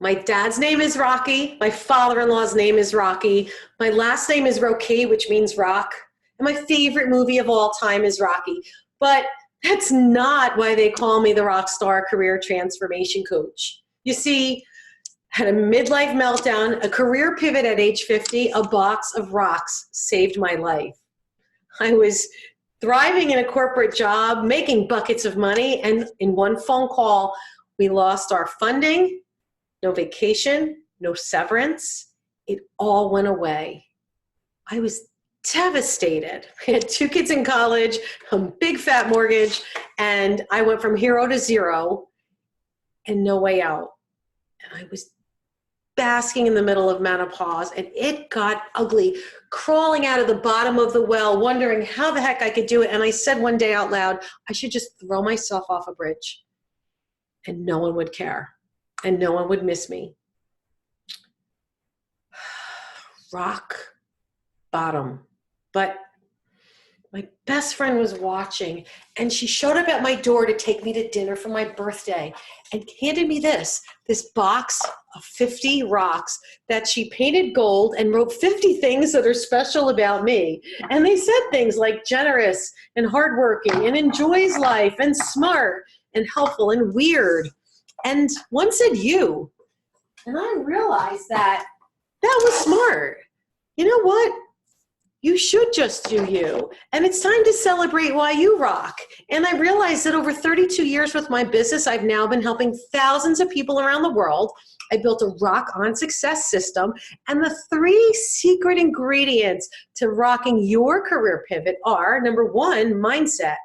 My dad's name is Rocky. My father-in-law's name is Rocky. My last name is Roque, which means rock. And my favorite movie of all time is Rocky. But that's not why they call me the rock star career transformation coach. You see, had a midlife meltdown, a career pivot at age 50, a box of rocks saved my life. I was thriving in a corporate job, making buckets of money, and in one phone call, we lost our funding, no vacation, no severance. It all went away. I was devastated. I had 2 kids in college, a big fat mortgage, and I went from hero to zero and no way out. And I was basking in the middle of menopause, and it got ugly, crawling out of the bottom of the well, wondering how the heck I could do it. And I said one day out loud, I should just throw myself off a bridge and no one would care and no one would miss me. Rock bottom. But my best friend was watching, and she showed up at my door to take me to dinner for my birthday and handed me this box of 50 rocks that she painted gold and wrote 50 things that are special about me. And they said things like generous and hardworking and enjoys life and smart and helpful and weird. And one said you. And I realized that was smart. You know what? You should just do you. And it's time to celebrate why you rock. And I realized that over 32 years with my business, I've now been helping thousands of people around the world. I built a rock on success system. And the 3 secret ingredients to rocking your career pivot are, number 1, mindset.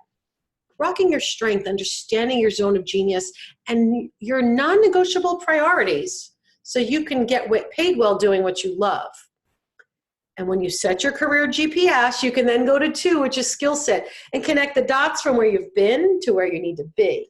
Rocking your strength, understanding your zone of genius, and your non-negotiable priorities so you can get paid well doing what you love. And when you set your career GPS, you can then go to 2, which is skill set, and connect the dots from where you've been to where you need to be.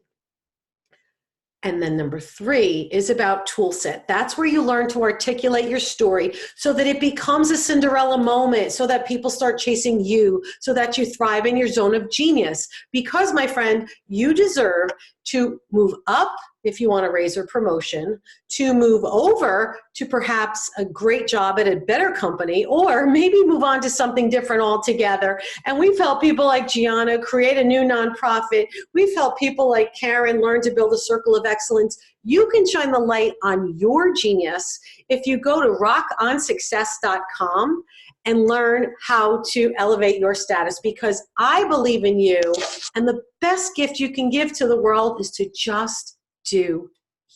And then number 3 is about tool set. That's where you learn to articulate your story so that it becomes a Cinderella moment, so that people start chasing you, so that you thrive in your zone of genius. Because, my friend, you deserve to move up if you want a raise or promotion, to move over to perhaps a great job at a better company, or maybe move on to something different altogether. And we've helped people like Gianna create a new nonprofit. We've helped people like Karen learn to build a circle of excellence. You can shine the light on your genius if you go to rockonsuccess.com and learn how to elevate your status, because I believe in you. And the best gift you can give to the world is to just do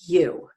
you.